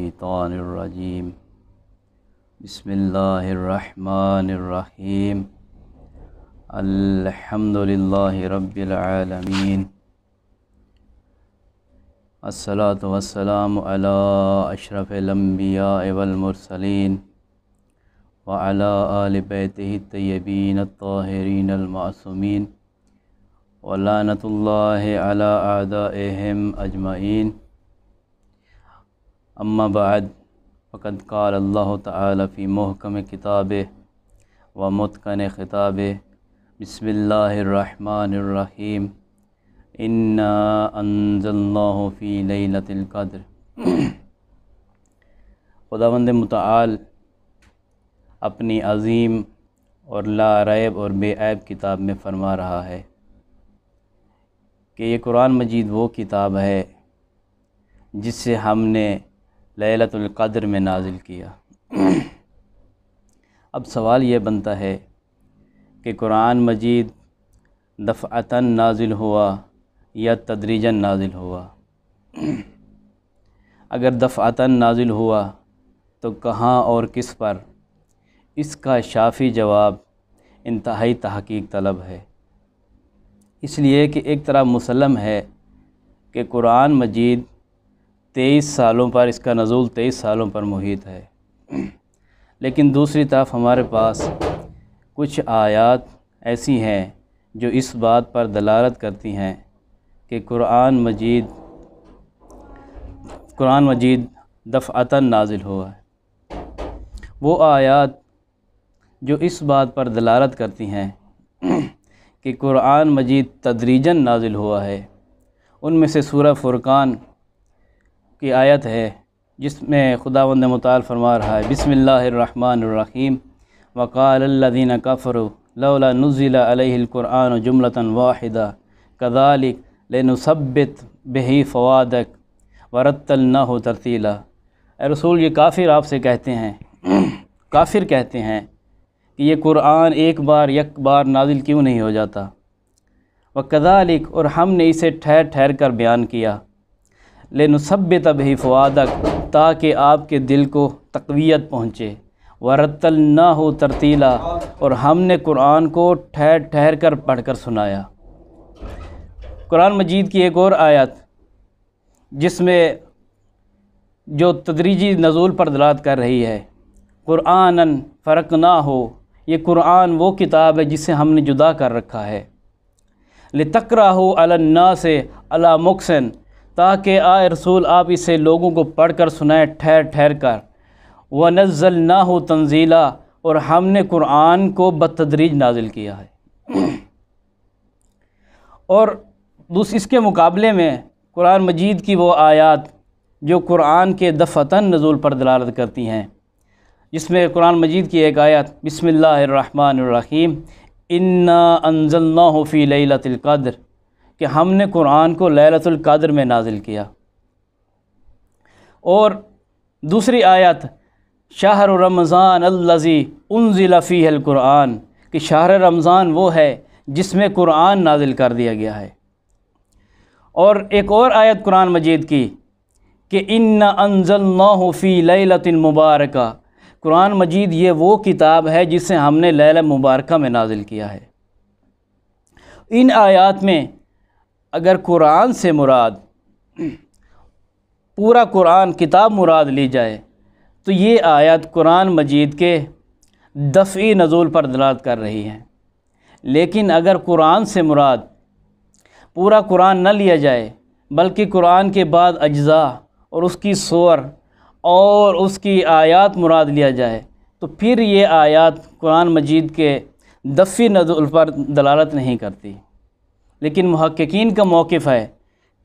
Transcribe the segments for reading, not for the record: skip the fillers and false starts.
الشیطان الرجیم بسم اللہ الرحمن الرحیم الحمد للہ رب العالمین الصلاۃ والسلام علی اشرف الانبیاء والمرسلین وعلی آل بیتہ الطیبین الطاہرین المعصومین ولعنۃ اللہ علی اعدائہم اجمعین اما بعد فقد قال اللہ تعالی فی محکم کتابہ و متقن خطابہ بسم اللہ الرحمن الرحیم انا انزلناہ فی لیلۃ القدر۔ خداوند متعال اپنی عظیم اور لا ریب اور بے عیب کتاب میں فرما رہا ہے کہ یہ قرآن مجید وہ کتاب ہے جس سے ہم نے لیلۃ القدر میں نازل کیا۔ اب سوال یہ بنتا ہے کہ قرآن مجید دفعتاً نازل ہوا یا تدریجاً نازل ہوا؟ اگر دفعتاً نازل ہوا تو کہاں اور کس پر؟ اس کا شافی جواب انتہائی تحقیق طلب ہے، اس لیے کہ ایک طرح مسلم ہے کہ قرآن مجید 23 سالوں پر، اس کا نزول 23 سالوں پر محیط ہے، لیکن دوسری طرف ہمارے پاس کچھ آیات ایسی ہیں جو اس بات پر دلالت کرتی ہیں کہ قرآن مجید دفعتاً نازل ہوا ہے۔ وہ آیات جو اس بات پر دلالت کرتی ہیں کہ قرآن مجید تدریجاً نازل ہوا ہے، ان میں سے سورہ فرقان کی آیت ہے جس میں خداوند متعال فرما رہا ہے بسم اللہ الرحمن الرحیم وقال الذین کفروا لولا نزل علیہ القرآن جملۃ واحدہ کذالک لنثبت بہ فؤادک ورتلناہ ترتیلا۔ اے رسول، یہ کافر آپ سے کہتے ہیں، کافر کہتے ہیں کہ یہ قرآن ایک بار نازل کیوں نہیں ہو جاتا؟ وکذالک، اور ہم نے اسے ٹھہر ٹھہر کر بیان کیا، لنثبت بہ فؤادک، تاکہ آپ کے دل کو تقویت پہنچے، ورتلناہ ترتیلا، اور ہم نے قرآن کو ٹھہر ٹھہر کر پڑھ کر سنایا۔ قرآن مجید کی ایک اور آیت جس میں جو تدریجی نزول پر دلالت کر رہی ہے، قرآناً فرقناہ، یہ قرآن وہ کتاب ہے جسے ہم نے جدا کر رکھا ہے، لتقرأہ علی الناس علی مکثن، تاکہ آئے رسول آپ اسے لوگوں کو پڑھ کر سنائیں ٹھہر ٹھہر کر، ونزلناہ تنزیلا، اور ہم نے قرآن کو بتدریج نازل کیا ہے۔ اور اس کے مقابلے میں قرآن مجید کی وہ آیات جو قرآن کے دفعتاً نزول پر دلالت کرتی ہیں، جس میں قرآن مجید کی ایک آیت بسم اللہ الرحمن الرحیم انا انزلناہ فی لیلۃ القدر، کہ ہم نے قرآن کو لیلۃ القدر میں نازل کیا۔ اور دوسری آیت شہر رمضان الذی انزل فیہ القرآن، کہ شہر رمضان وہ ہے جس میں قرآن نازل کر دیا گیا ہے۔ اور ایک اور آیت قرآن مجید کی کہ انا انزلناہ فی لیلۃ مبارکہ، قرآن مجید یہ وہ کتاب ہے جسے ہم نے لیلہ مبارکہ میں نازل کیا ہے۔ ان آیات میں اگر قرآن سے مراد پورا قرآن کتاب مراد لی جائے تو یہ آیات قرآن مجید کے دفعی نزول پر دلالت کر رہی ہیں، لیکن اگر قرآن سے مراد پورا قرآن نہ لیا جائے بلکہ قرآن کے بعد اجزاء اور اس کی سور اور اس کی آیات مراد لیا جائے تو پھر یہ آیات قرآن مجید کے دفعی نزول پر دلالت نہیں کرتی۔ لیکن محققین کا موقف ہے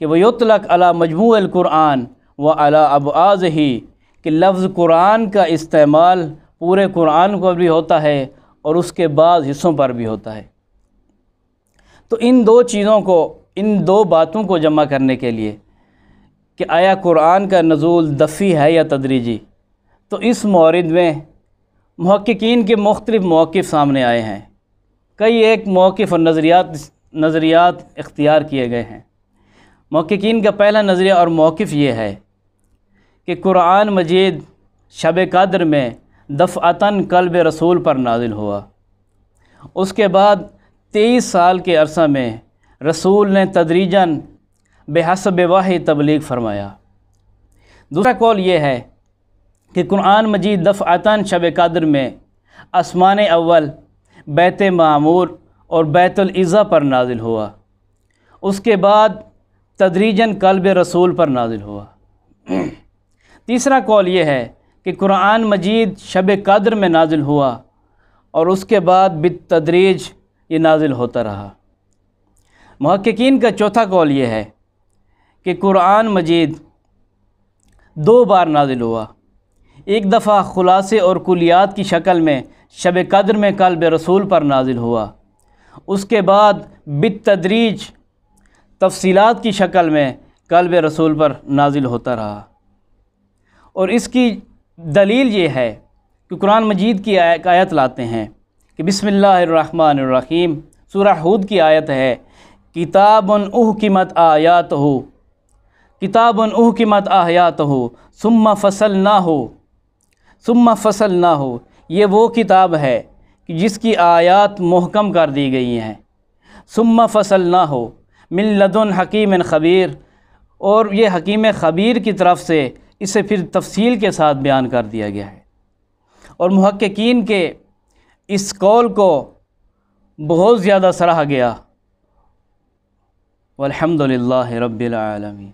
کہ وَيُطْلَقُ عَلَى مجموع القرآن وَعَلَى أَبْعَاضِهِ، کہ لفظ قرآن کا استعمال پورے قرآن پر بھی ہوتا ہے اور اس کے بعض حصوں پر بھی ہوتا ہے۔ تو ان دو چیزوں کو، ان دو باتوں کو جمع کرنے کے لیے کہ آیا قرآن کا نزول دفعی ہے یا تدریجی، تو اس مورد میں محققین کے مختلف موقف سامنے آئے ہیں، کئی ایک موقف اور نظریات اختیار کیے گئے ہیں۔ محققین کا پہلا نظریہ اور موقف یہ ہے کہ قرآن مجید شب قدر میں دفعتاً قلب رسول پر نازل ہوا۔ اس کے بعد 23 سال کے عرصہ میں رسول نے تدریجاً بحسب وحی تبلیغ فرمایا۔ دوسرا قول یہ ہے کہ قرآن مجید دفعتاً شب قدر میں آسمان اول، بیت معمور اور بیت العزا پر نازل ہوا۔ اس کے بعد تدریجاً قلب رسول پر نازل ہوا۔ تیسرا قول یہ ہے کہ قرآن مجید شب قدر میں نازل ہوا اور اس کے بعد بالتدریج یہ نازل ہوتا رہا۔ محققین کا چوتھا قول یہ ہے کہ قرآن مجید 2 بار نازل ہوا، ایک دفعہ خلاصے اور کلیات کی شکل میں شب قدر میں قلب رسول پر نازل ہوا، اس کے بعد بالتدریج تفصیلات کی شکل میں قلب رسول پر نازل ہوتا رہا۔ اور اس کی دلیل یہ ہے کہ قرآن مجید کی ایک آیت لاتے ہیں کہ بسم اللہ الرحمن الرحیم، سورہ ہود کی آیت ہے، کتاب احکمت آیاتہ، کتاب احکمت آیاتہ ثم فصلناہ، یہ وہ کتاب ہے کہ جس کی آیات محکم کر دی گئی ہیں، ثم فصلناہ من لدن حکیم خبیر، اور یہ حکیم خبیر کی طرف سے اسے پھر تفصیل کے ساتھ بیان کر دیا گیا ہے۔ اور محققین کے اس قول کو بہت زیادہ سراہا گیا۔ والحمد للہ رب العالمین۔